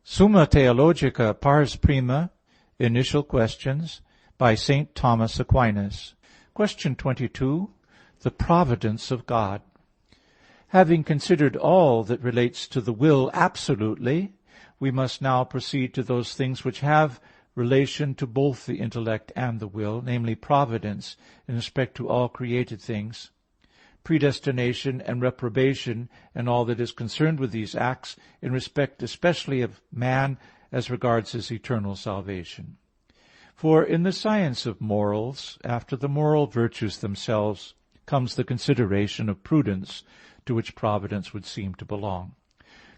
Summa Theologica, Pars Prima, Initial Questions, by St. Thomas Aquinas. Question 22. The Providence of God. Having considered all that relates to the will absolutely, we must now proceed to those things which have relation to both the intellect and the will, namely providence in respect to all created things, predestination and reprobation, and all that is concerned with these acts in respect especially of man as regards his eternal salvation. For in the science of morals, after the moral virtues themselves, comes the consideration of prudence, to which providence would seem to belong.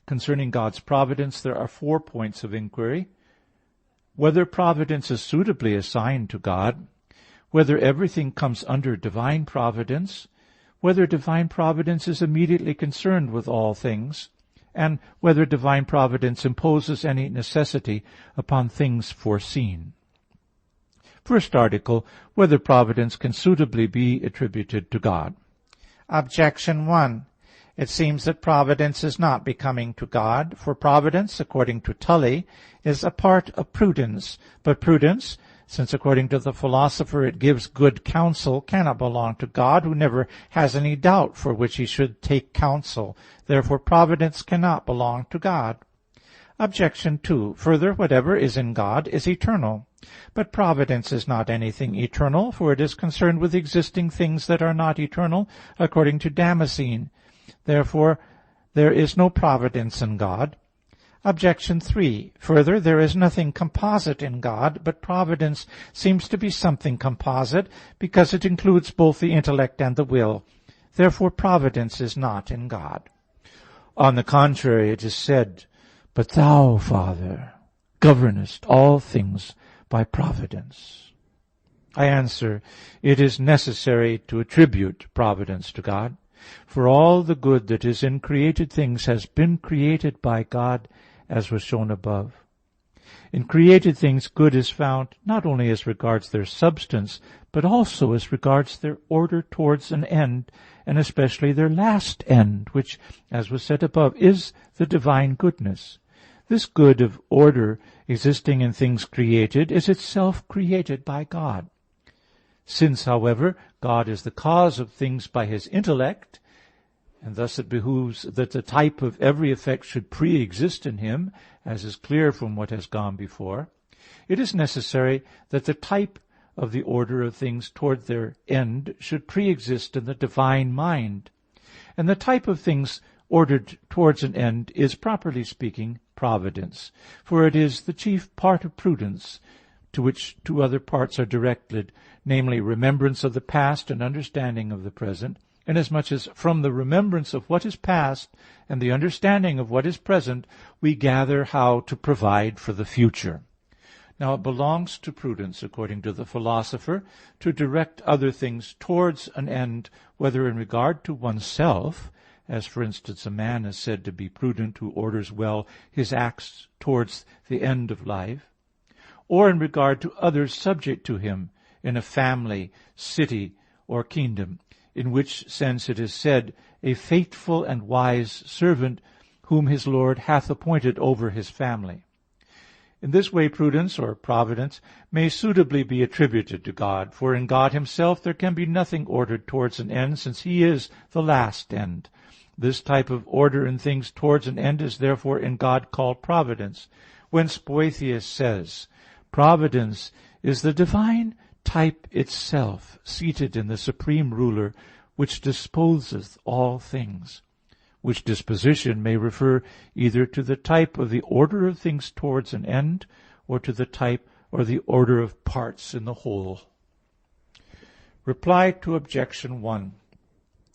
Concerning God's providence, there are 4 points of inquiry: whether providence is suitably assigned to God, whether everything comes under divine providence, whether divine providence is immediately concerned with all things, and whether divine providence imposes any necessity upon things foreseen. First article, whether providence can suitably be attributed to God. Objection 1. It seems that providence is not becoming to God, for providence, according to Tully, is a part of prudence. But prudence, since according to the philosopher it gives good counsel, cannot belong to God, who never has any doubt for which he should take counsel. Therefore providence cannot belong to God. Objection 2. Further, whatever is in God is eternal. But providence is not anything eternal, for it is concerned with existing things that are not eternal, according to Damascene. Therefore there is no providence in God. Objection 3. Further, there is nothing composite in God, but providence seems to be something composite, because it includes both the intellect and the will. Therefore providence is not in God. On the contrary, it is said, "But thou, Father, governest all things by providence." I answer, it is necessary to attribute providence to God, for all the good that is in created things has been created by God, as was shown above. In created things good is found not only as regards their substance, but also as regards their order towards an end, and especially their last end, which, as was said above, is the divine goodness. This good of order existing in things created is itself created by God. Since, however, God is the cause of things by his intellect, and thus it behooves that the type of every effect should pre-exist in him, as is clear from what has gone before, it is necessary that the type of the order of things toward their end should pre-exist in the divine mind. And the type of things ordered towards an end is, properly speaking, providence, for it is the chief part of prudence, to which 2 other parts are directed, namely remembrance of the past and understanding of the present, inasmuch as from the remembrance of what is past and the understanding of what is present we gather how to provide for the future. Now it belongs to prudence, according to the philosopher, to direct other things towards an end, whether in regard to oneself, as for instance a man is said to be prudent who orders well his acts towards the end of life, or in regard to others subject to him in a family, city, or kingdom, in which sense it is said, "A faithful and wise servant, whom his Lord hath appointed over his family." In this way prudence, or providence, may suitably be attributed to God, for in God himself there can be nothing ordered towards an end, since he is the last end. This type of order in things towards an end is therefore in God called providence. Whence Boethius says, "Providence is the divine type itself, seated in the supreme ruler, which disposeth all things," which disposition may refer either to the type of the order of things towards an end, or to the type or the order of parts in the whole. Reply to Objection 1.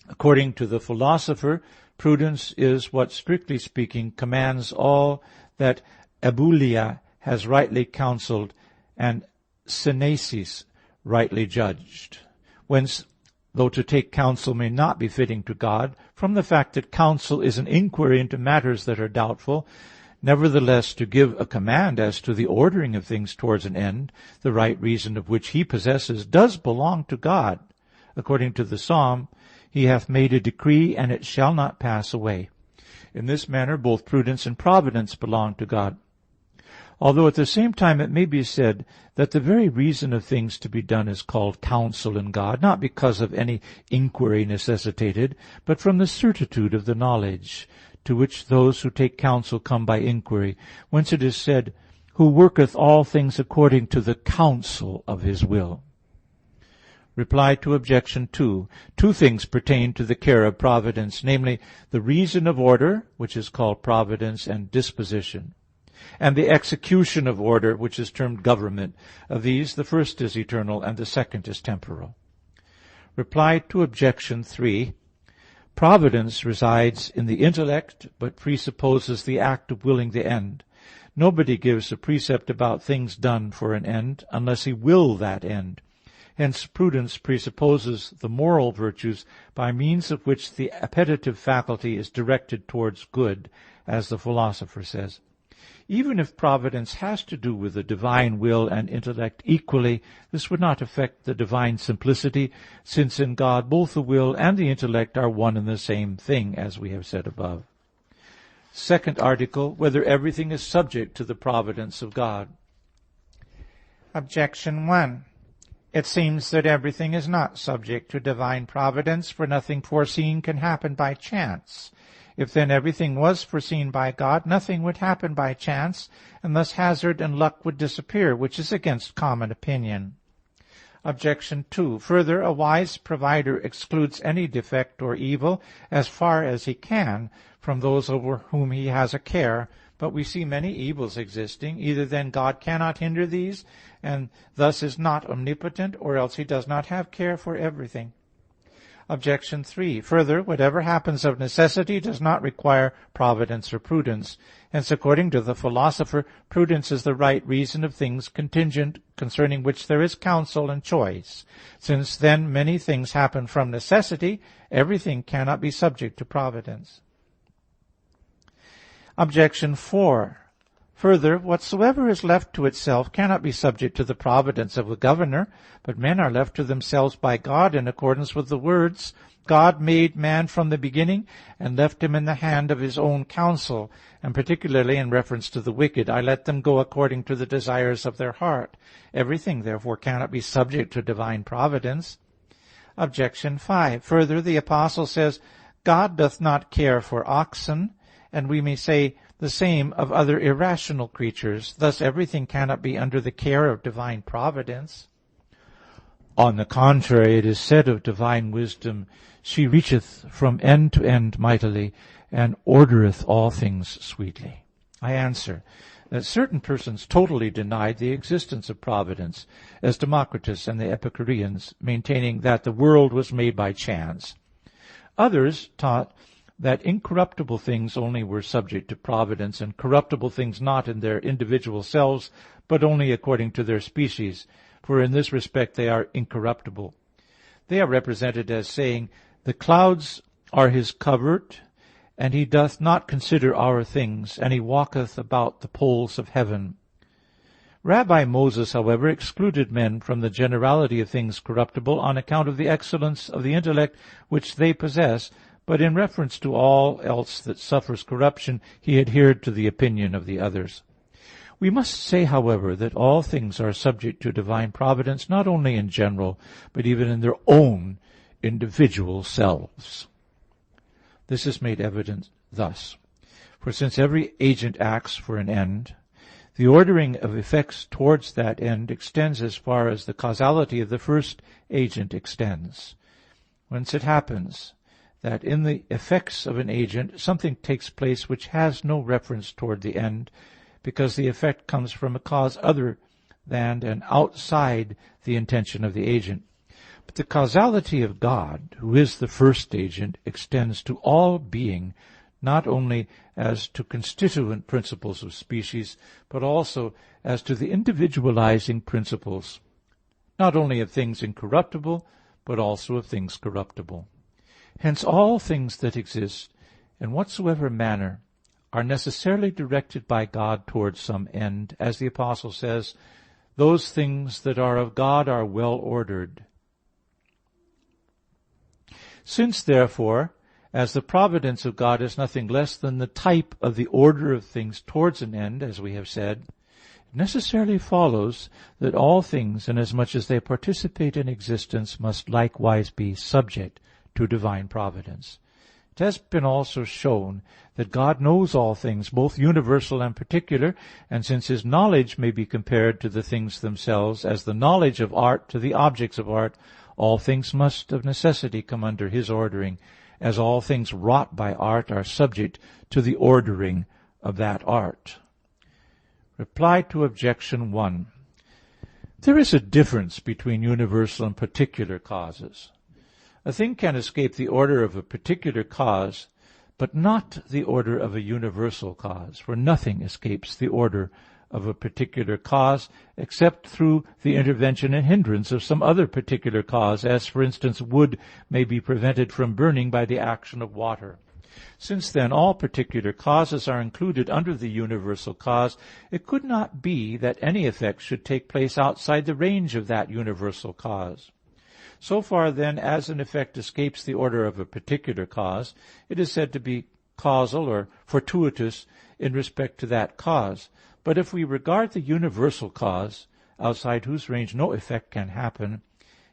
According to the philosopher, prudence is what, strictly speaking, commands all that Abulia has rightly counseled and Synesis rightly judged. Whence, though to take counsel may not be fitting to God, from the fact that counsel is an inquiry into matters that are doubtful, nevertheless to give a command as to the ordering of things towards an end, the right reason of which he possesses, does belong to God. According to the Psalm, "He hath made a decree, and it shall not pass away." In this manner both prudence and providence belong to God. Although at the same time it may be said that the very reason of things to be done is called counsel in God, not because of any inquiry necessitated, but from the certitude of the knowledge, to which those who take counsel come by inquiry, whence it is said, who worketh all things according to the counsel of his will. Reply to Objection 2. Two things pertain to the care of providence, namely, the reason of order, which is called providence and disposition, and the execution of order, which is termed government. Of these, the first is eternal, and the second is temporal. Reply to Objection 3. Providence resides in the intellect, but presupposes the act of willing the end. Nobody gives a precept about things done for an end, unless he will that end. Hence prudence presupposes the moral virtues, by means of which the appetitive faculty is directed towards good, as the Philosopher says. Even if providence has to do with the divine will and intellect equally, this would not affect the divine simplicity, since in God both the will and the intellect are one and the same thing, as we have said above. Second article, whether everything is subject to the providence of God. Objection 1. It seems that everything is not subject to divine providence, for nothing foreseen can happen by chance. If then everything was foreseen by God, nothing would happen by chance, and thus hazard and luck would disappear, which is against common opinion. Objection 2. Further, a wise provider excludes any defect or evil as far as he can from those over whom he has a care. But we see many evils existing. Either then God cannot hinder these, and thus is not omnipotent, or else he does not have care for everything. Objection 3. Further, whatever happens of necessity does not require providence or prudence. Hence, according to the Philosopher, prudence is the right reason of things contingent, concerning which there is counsel and choice. Since then many things happen from necessity, everything cannot be subject to providence. Objection 4. Further, whatsoever is left to itself cannot be subject to the providence of a governor, but men are left to themselves by God in accordance with the words, God made man from the beginning, and left him in the hand of his own counsel, and particularly in reference to the wicked, I let them go according to the desires of their heart. Everything, therefore, cannot be subject to divine providence. Objection 5. Further, the Apostle says, God doth not care for oxen, and we may say the same of other irrational creatures. Thus everything cannot be under the care of divine providence. On the contrary, it is said of divine wisdom, she reacheth from end to end mightily, and ordereth all things sweetly. I answer that certain persons totally denied the existence of providence, as Democritus and the Epicureans, maintaining that the world was made by chance. Others taught that incorruptible things only were subject to providence, and corruptible things not in their individual selves, but only according to their species, for in this respect they are incorruptible. They are represented as saying, the clouds are his covert, and he doth not consider our things, and he walketh about the poles of heaven. Rabbi Moses, however, excluded men from the generality of things corruptible on account of the excellence of the intellect which they possess, but in reference to all else that suffers corruption, he adhered to the opinion of the others. We must say, however, that all things are subject to divine providence, not only in general, but even in their own individual selves. This is made evident thus. For since every agent acts for an end, the ordering of effects towards that end extends as far as the causality of the first agent extends. Whence it happens that in the effects of an agent something takes place which has no reference toward the end, because the effect comes from a cause other than and outside the intention of the agent. But the causality of God, who is the first agent, extends to all being, not only as to constituent principles of species, but also as to the individualizing principles, not only of things incorruptible, but also of things corruptible. Hence all things that exist, in whatsoever manner, are necessarily directed by God towards some end. As the Apostle says, those things that are of God are well ordered. Since, therefore, as the providence of God is nothing less than the type of the order of things towards an end, as we have said, It necessarily follows that all things, inasmuch as they participate in existence, must likewise be subject to divine providence. It has been also shown that God knows all things, both universal and particular, and since his knowledge may be compared to the things themselves, as the knowledge of art to the objects of art, all things must of necessity come under his ordering, as all things wrought by art are subject to the ordering of that art. Reply to Objection 1. There is a difference between universal and particular causes. A thing can escape the order of a particular cause, but not the order of a universal cause, for nothing escapes the order of a particular cause, except through the intervention and hindrance of some other particular cause, as, for instance, wood may be prevented from burning by the action of water. Since, then, all particular causes are included under the universal cause, it could not be that any effect should take place outside the range of that universal cause. So far, then, as an effect escapes the order of a particular cause, it is said to be causal or fortuitous in respect to that cause. But if we regard the universal cause, outside whose range no effect can happen,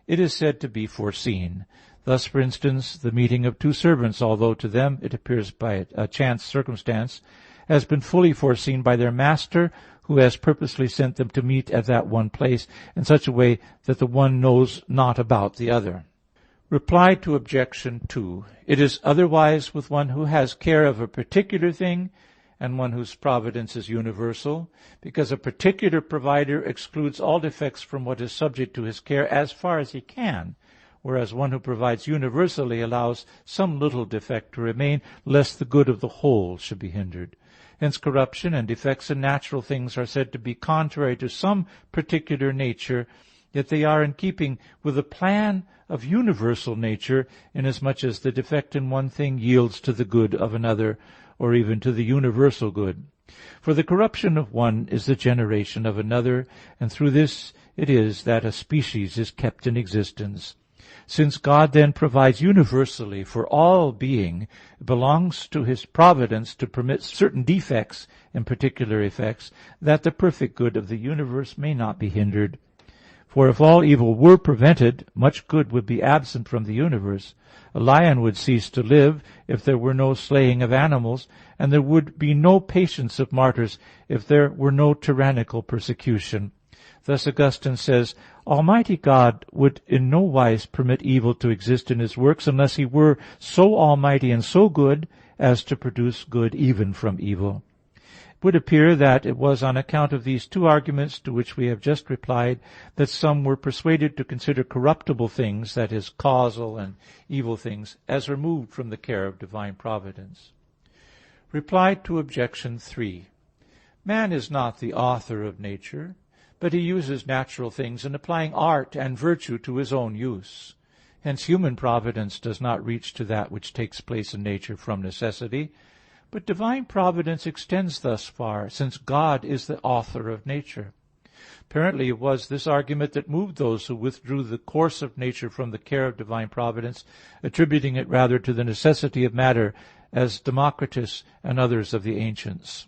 it is said to be foreseen. Thus, for instance, the meeting of two servants, although to them it appears by a chance circumstance, has been fully foreseen by their master, who has purposely sent them to meet at that one place in such a way that the one knows not about the other. Reply to Objection 2. It is otherwise with one who has care of a particular thing and one whose providence is universal, because a particular provider excludes all defects from what is subject to his care as far as he can, whereas one who provides universally allows some little defect to remain, lest the good of the whole should be hindered. Hence corruption and defects in natural things are said to be contrary to some particular nature, yet they are in keeping with the plan of universal nature, inasmuch as the defect in one thing yields to the good of another, or even to the universal good. For the corruption of one is the generation of another, and through this it is that a species is kept in existence. Since God then provides universally for all being, it belongs to his providence to permit certain defects in particular effects, that the perfect good of the universe may not be hindered. For if all evil were prevented, much good would be absent from the universe. A lion would cease to live if there were no slaying of animals, and there would be no patience of martyrs if there were no tyrannical persecution. Thus Augustine says, Almighty God would in no wise permit evil to exist in his works unless he were so almighty and so good as to produce good even from evil. It would appear that it was on account of these two arguments to which we have just replied that some were persuaded to consider corruptible things, that is, causal and evil things, as removed from the care of divine providence. Reply to Objection 3. Man is not the author of nature, but he uses natural things in applying art and virtue to his own use. Hence human providence does not reach to that which takes place in nature from necessity, but divine providence extends thus far, since God is the author of nature. Apparently it was this argument that moved those who withdrew the course of nature from the care of divine providence, attributing it rather to the necessity of matter, as Democritus and others of the ancients.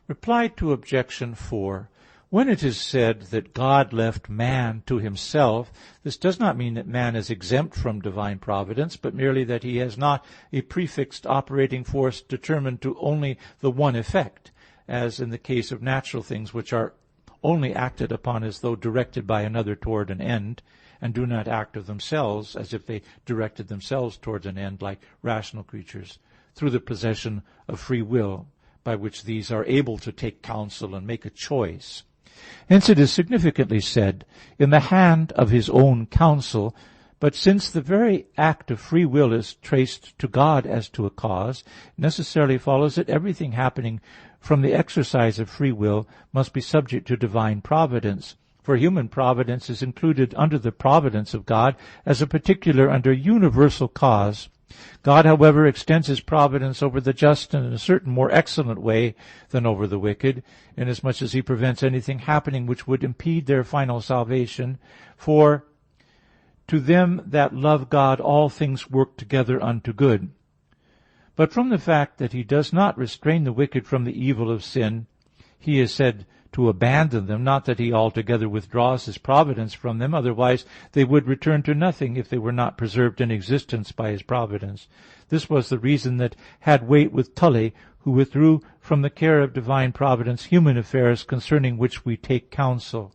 Reply to Objection 4. When it is said that God left man to himself, this does not mean that man is exempt from divine providence, but merely that he has not a prefixed operating force determined to only the one effect, as in the case of natural things, which are only acted upon as though directed by another toward an end, and do not act of themselves as if they directed themselves towards an end, like rational creatures, through the possession of free will, by which these are able to take counsel and make a choice. Hence it is significantly said, in the hand of his own counsel. But since the very act of free will is traced to God as to a cause, it necessarily follows that everything happening from the exercise of free will must be subject to divine providence. For human providence is included under the providence of God as a particular under universal cause. God, however, extends his providence over the just in a certain more excellent way than over the wicked, inasmuch as he prevents anything happening which would impede their final salvation. For to them that love God all things work together unto good. But from the fact that he does not restrain the wicked from the evil of sin, he is said to abandon them, not that he altogether withdraws his providence from them, otherwise they would return to nothing if they were not preserved in existence by his providence. This was the reason that had weight with Tully, who withdrew from the care of divine providence human affairs concerning which we take counsel.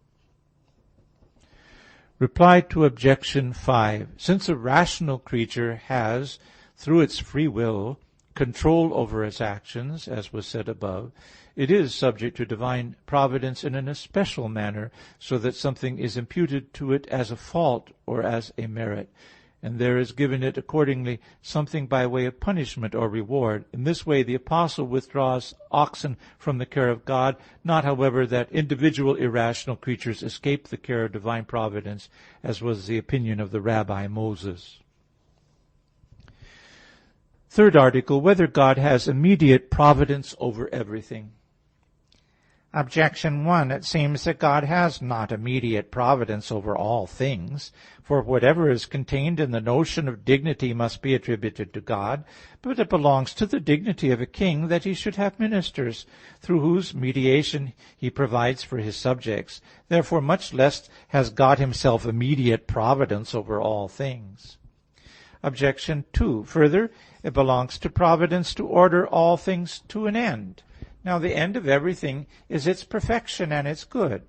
Reply to Objection 5. Since a rational creature has, through its free will, control over its actions, as was said above, it is subject to divine providence in an especial manner, so that something is imputed to it as a fault or as a merit, and there is given it accordingly something by way of punishment or reward. In this way the Apostle withdraws oxen from the care of God, not, however, that individual irrational creatures escape the care of divine providence, as was the opinion of the Rabbi Moses. Third article, whether God has immediate providence over everything. Objection 1. It seems that God has not immediate providence over all things, for whatever is contained in the notion of dignity must be attributed to God, but it belongs to the dignity of a king that he should have ministers, through whose mediation he provides for his subjects. Therefore much less has God himself immediate providence over all things. Objection 2. Further, it belongs to providence to order all things to an end. Now the end of everything is its perfection and its good.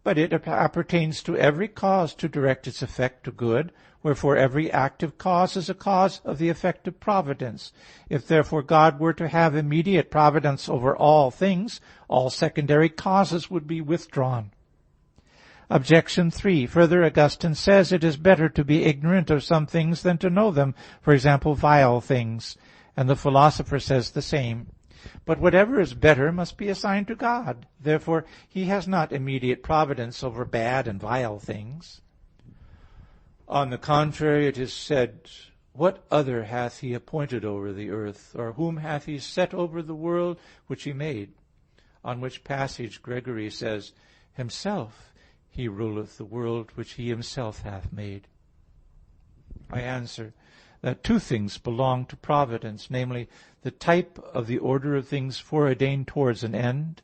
But it appertains to every cause to direct its effect to good, wherefore every active cause is a cause of the effect of providence. If therefore God were to have immediate providence over all things, all secondary causes would be withdrawn. Objection 3. Further, Augustine says it is better to be ignorant of some things than to know them, for example, vile things. And the philosopher says the same. But whatever is better must be assigned to God. Therefore he has not immediate providence over bad and vile things. On the contrary, it is said, "What other hath he appointed over the earth? Or whom hath he set over the world which he made?" On which passage Gregory says, "Himself he ruleth the world which he himself hath made." I answer that two things belong to providence, namely, the type of the order of things foreordained towards an end,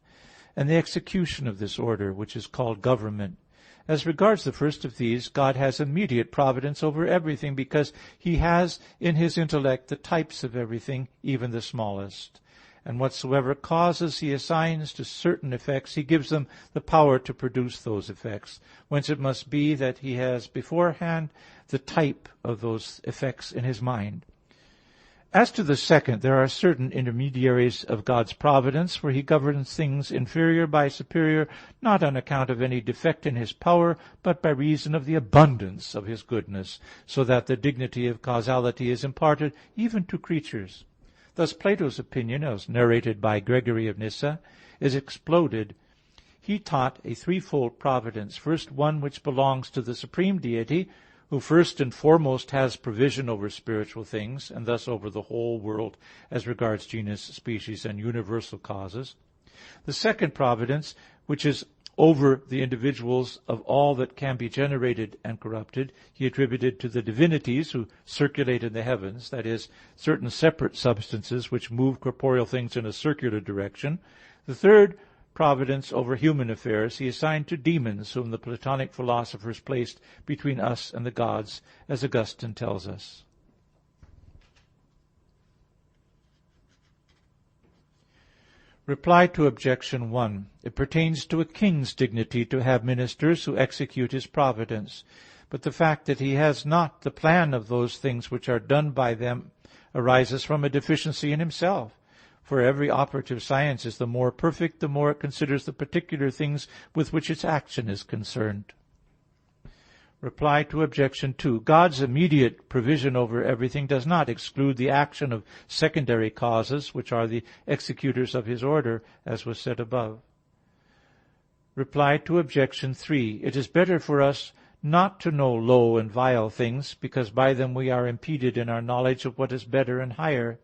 and the execution of this order, which is called government. As regards the first of these, God has immediate providence over everything, because he has in his intellect the types of everything, even the smallest. And whatsoever causes he assigns to certain effects, he gives them the power to produce those effects. Whence it must be that he has beforehand the type of those effects in his mind. As to the second, there are certain intermediaries of God's providence, where he governs things inferior by superior, not on account of any defect in his power, but by reason of the abundance of his goodness, so that the dignity of causality is imparted even to creatures. Thus Plato's opinion, as narrated by Gregory of Nyssa, is exploded. He taught a threefold providence. First, one which belongs to the supreme deity, who first and foremost has provision over spiritual things, and thus over the whole world as regards genus, species, and universal causes. The second providence, which is over the individuals of all that can be generated and corrupted, he attributed to the divinities who circulate in the heavens, that is, certain separate substances which move corporeal things in a circular direction. The third providence over human affairs he assigned to demons, whom the Platonic philosophers placed between us and the gods, as Augustine tells us. Reply to Objection 1. It pertains to a king's dignity to have ministers who execute his providence. But the fact that he has not the plan of those things which are done by them arises from a deficiency in himself. For every operative science is the more perfect, the more it considers the particular things with which its action is concerned. Reply to Objection 2. God's immediate provision over everything does not exclude the action of secondary causes, which are the executors of his order, as was said above. Reply to Objection 3. It is better for us not to know low and vile things, because by them we are impeded in our knowledge of what is better and higher.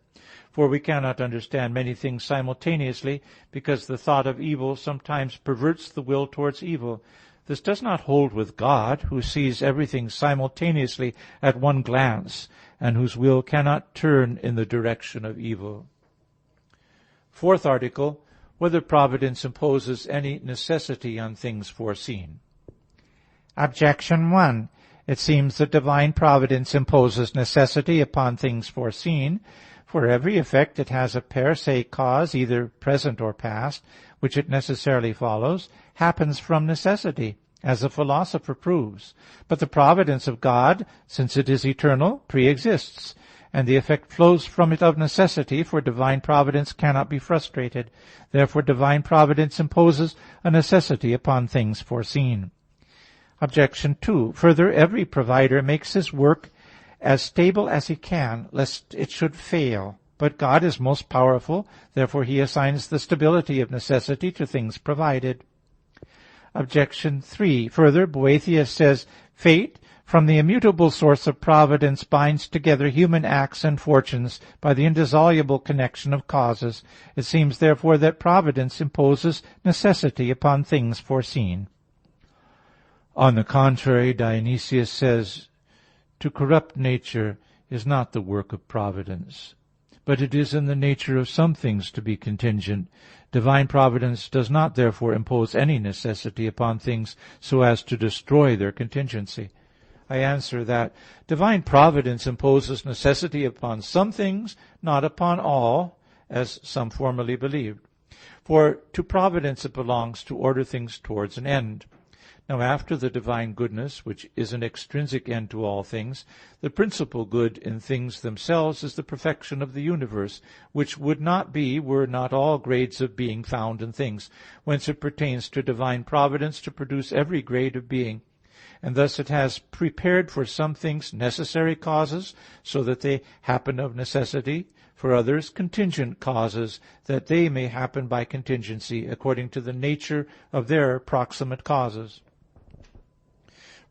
For we cannot understand many things simultaneously, because the thought of evil sometimes perverts the will towards evil. This does not hold with God, who sees everything simultaneously at one glance, and whose will cannot turn in the direction of evil. Fourth article, whether providence imposes any necessity on things foreseen. Objection 1. It seems that divine providence imposes necessity upon things foreseen. For every effect it has a per se cause, either present or past, which it necessarily follows, happens from necessity, as the philosopher proves. But the providence of God, since it is eternal, pre-exists, and the effect flows from it of necessity, for divine providence cannot be frustrated. Therefore divine providence imposes a necessity upon things foreseen. Objection 2. Further, every provider makes his work as stable as he can, lest it should fail. But God is most powerful, therefore he assigns the stability of necessity to things provided. Objection 3. Further, Boethius says, fate, from the immutable source of providence, binds together human acts and fortunes by the indissoluble connection of causes. It seems, therefore, that providence imposes necessity upon things foreseen. On the contrary, Dionysius says, to corrupt nature is not the work of providence, but it is in the nature of some things to be contingent. Divine providence does not therefore impose any necessity upon things so as to destroy their contingency. I answer that divine providence imposes necessity upon some things, not upon all, as some formerly believed. For to providence it belongs to order things towards an end. Now after the divine goodness, which is an extrinsic end to all things, the principal good in things themselves is the perfection of the universe, which would not be were not all grades of being found in things, whence it pertains to divine providence to produce every grade of being. And thus it has prepared for some things necessary causes, so that they happen of necessity, for others contingent causes, that they may happen by contingency, according to the nature of their proximate causes.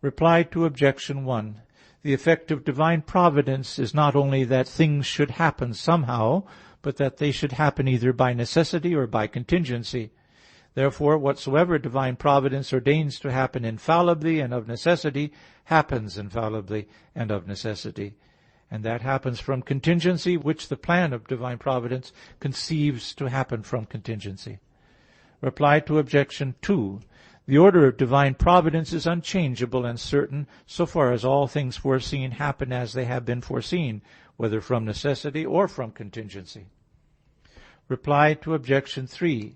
Reply to Objection 1. The effect of divine providence is not only that things should happen somehow, but that they should happen either by necessity or by contingency. Therefore, whatsoever divine providence ordains to happen infallibly and of necessity, happens infallibly and of necessity. And that happens from contingency, which the plan of divine providence conceives to happen from contingency. Reply to Objection 2. The order of divine providence is unchangeable and certain, so far as all things foreseen happen as they have been foreseen, whether from necessity or from contingency. Reply to Objection 3.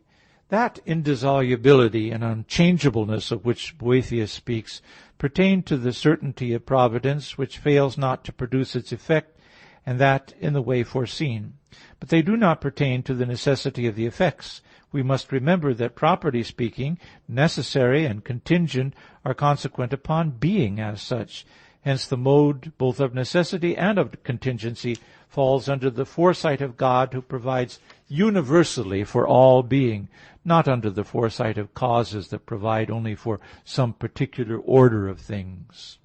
That indissolubility and unchangeableness of which Boethius speaks pertain to the certainty of providence, which fails not to produce its effect, and that in the way foreseen. But they do not pertain to the necessity of the effects. We must remember that, properly speaking, necessary and contingent are consequent upon being as such. Hence the mode both of necessity and of contingency falls under the foresight of God, who provides universally for all being, not under the foresight of causes that provide only for some particular order of things.